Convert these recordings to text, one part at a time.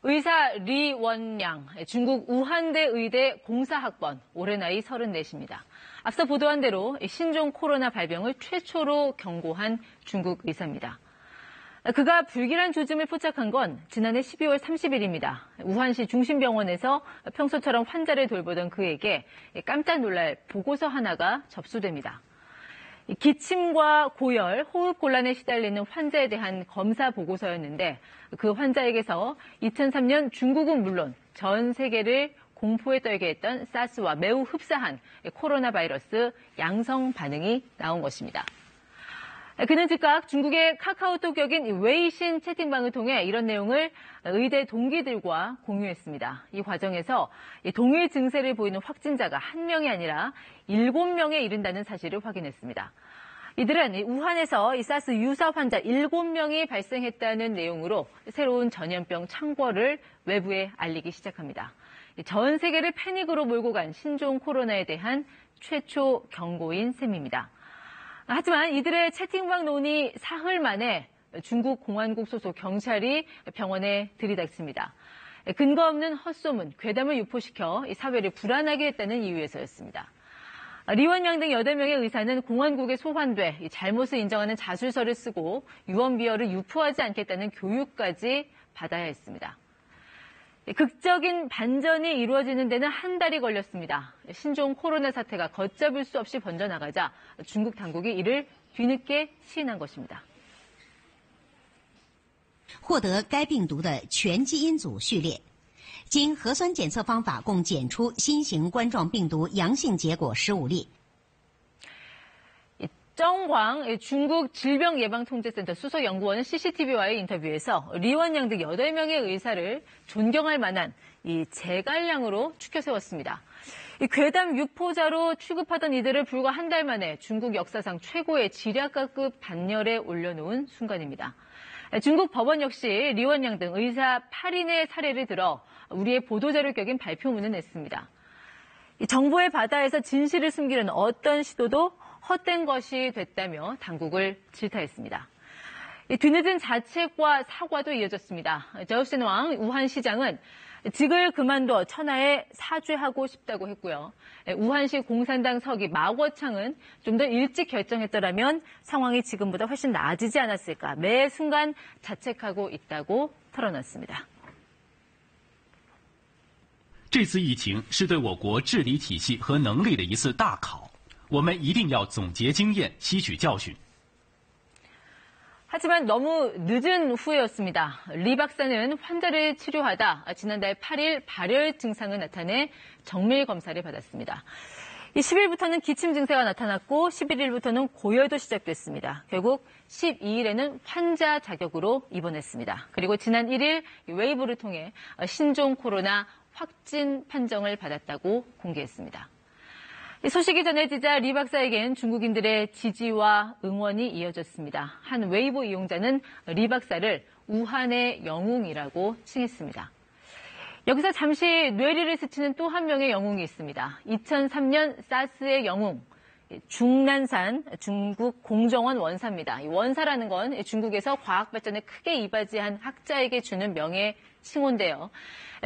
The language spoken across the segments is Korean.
의사 리원양, 중국 우한대 의대 공사학번, 올해 나이 34입니다. 앞서 보도한 대로 신종 코로나 발병을 최초로 경고한 중국 의사입니다. 그가 불길한 조짐을 포착한 건 지난해 12월 30일입니다. 우한시 중심병원에서 평소처럼 환자를 돌보던 그에게 깜짝 놀랄 보고서 하나가 접수됩니다. 기침과 고열, 호흡곤란에 시달리는 환자에 대한 검사 보고서였는데 그 환자에게서 2003년 중국은 물론 전 세계를 공포에 떨게 했던 사스와 매우 흡사한 코로나 바이러스 양성 반응이 나온 것입니다. 그는 즉각 중국의 카카오톡격인 웨이신 채팅방을 통해 이런 내용을 의대 동기들과 공유했습니다. 이 과정에서 동일 증세를 보이는 확진자가 1명이 아니라 7명에 이른다는 사실을 확인했습니다. 이들은 우한에서 이 사스 유사 환자 7명이 발생했다는 내용으로 새로운 전염병 창궐을 외부에 알리기 시작합니다. 전 세계를 패닉으로 몰고 간 신종 코로나에 대한 최초 경고인 셈입니다. 하지만 이들의 채팅방 논의 사흘 만에 중국 공안국 소속 경찰이 병원에 들이닥칩니다. 근거 없는 헛소문, 괴담을 유포시켜 사회를 불안하게 했다는 이유에서였습니다. 리원양 등 8명의 의사는 공안국에 소환돼 잘못을 인정하는 자술서를 쓰고 유언비어를 유포하지 않겠다는 교육까지 받아야 했습니다. 극적인 반전이 이루어지는 데는 한 달이 걸렸습니다. 신종 코로나 사태가 걷잡을 수 없이 번져나가자 중국 당국이 이를 뒤늦게 시인한 것입니다. 获得该病毒的全基因组序列，经核酸检测方法共检出新型冠状病毒阳性结果15例。 정광 중국 질병예방통제센터 수석연구원은 CCTV와의 인터뷰에서 리원양 등 8명의 의사를 존경할 만한 이 제갈량으로 추켜 세웠습니다. 이 괴담 유포자로 취급하던 이들을 불과 한 달 만에 중국 역사상 최고의 지략가급 반열에 올려놓은 순간입니다. 중국 법원 역시 리원양 등 의사 8인의 사례를 들어 우리의 보도자료 격인 발표문을 냈습니다. 이 정보의 바다에서 진실을 숨기려는 어떤 시도도 헛된 것이 됐다며 당국을 질타했습니다. 뒤늦은 자책과 사과도 이어졌습니다. 저우신왕 우한시장은 직을 그만둬 천하에 사죄하고 싶다고 했고요. 우한시 공산당 서기 마궈창은 좀 더 일찍 결정했더라면 상황이 지금보다 훨씬 나아지지 않았을까 매 순간 자책하고 있다고 털어놨습니다. 这次疫情是对我国治理体系和能力的一次大考。 我们一定要总结经验，吸取教训。 하지만 너무 늦은 후회였습니다. 리 박사는 환자를 치료하다 지난달 8일 발열 증상을 나타내 정밀 검사를 받았습니다. 10일부터는 기침 증세가 나타났고 11일부터는 고열도 시작됐습니다. 결국 12일에는 환자 자격으로 입원했습니다. 그리고 지난 1일 웨이보를 통해 신종 코로나 확진 판정을 받았다고 공개했습니다. 소식이 전해지자 리 박사에겐 중국인들의 지지와 응원이 이어졌습니다. 한 웨이보 이용자는 리 박사를 우한의 영웅이라고 칭했습니다. 여기서 잠시 뇌리를 스치는 또 한 명의 영웅이 있습니다. 2003년 사스의 영웅, 중난산 중국 공정원 원사입니다. 이 원사라는 건 중국에서 과학 발전에 크게 이바지한 학자에게 주는 명예 칭호인데요.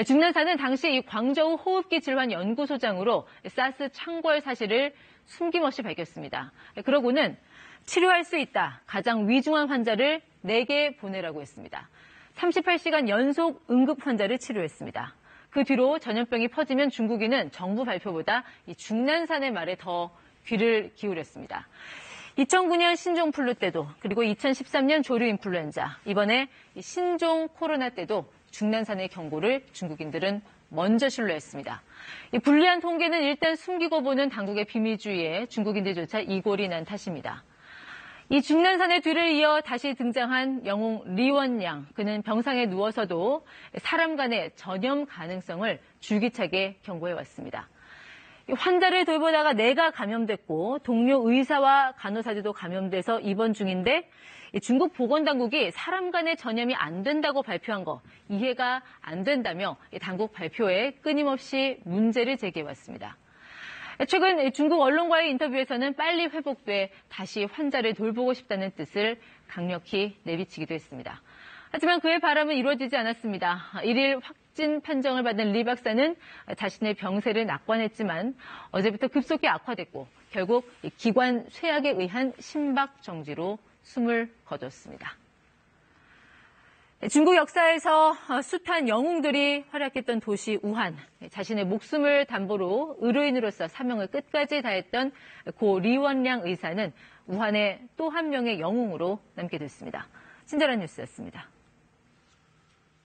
중난산은 당시 이 광저우 호흡기 질환 연구소장으로 사스 창궐 사실을 숨김없이 밝혔습니다. 그러고는 치료할 수 있다. 가장 위중한 환자를 4개 보내라고 했습니다. 38시간 연속 응급 환자를 치료했습니다. 그 뒤로 전염병이 퍼지면 중국인은 정부 발표보다 이 중난산의 말에 더 귀를 기울였습니다. 2009년 신종플루 때도 그리고 2013년 조류인플루엔자, 이번에 신종 코로나 때도 중난산의 경고를 중국인들은 먼저 신뢰했습니다. 이 불리한 통계는 일단 숨기고 보는 당국의 비밀주의에 중국인들조차 이골이 난 탓입니다. 이 중난산의 뒤를 이어 다시 등장한 영웅 리원양, 그는 병상에 누워서도 사람 간의 전염 가능성을 줄기차게 경고해왔습니다. 환자를 돌보다가 내가 감염됐고 동료 의사와 간호사들도 감염돼서 입원 중인데 중국 보건당국이 사람 간의 전염이 안 된다고 발표한 거 이해가 안 된다며 당국 발표에 끊임없이 문제를 제기해왔습니다. 최근 중국 언론과의 인터뷰에서는 빨리 회복돼 다시 환자를 돌보고 싶다는 뜻을 강력히 내비치기도 했습니다. 하지만 그의 바람은 이루어지지 않았습니다. 1일 확진 판정을 받은 리 박사는 자신의 병세를 낙관했지만 어제부터 급속히 악화됐고 결국 기관 쇠약에 의한 심박 정지로 숨을 거뒀습니다. 중국 역사에서 숱한 영웅들이 활약했던 도시 우한, 자신의 목숨을 담보로 의료인으로서 사명을 끝까지 다했던 고 리원량 의사는 우한의 또 한 명의 영웅으로 남게 됐습니다. 친절한 뉴스였습니다.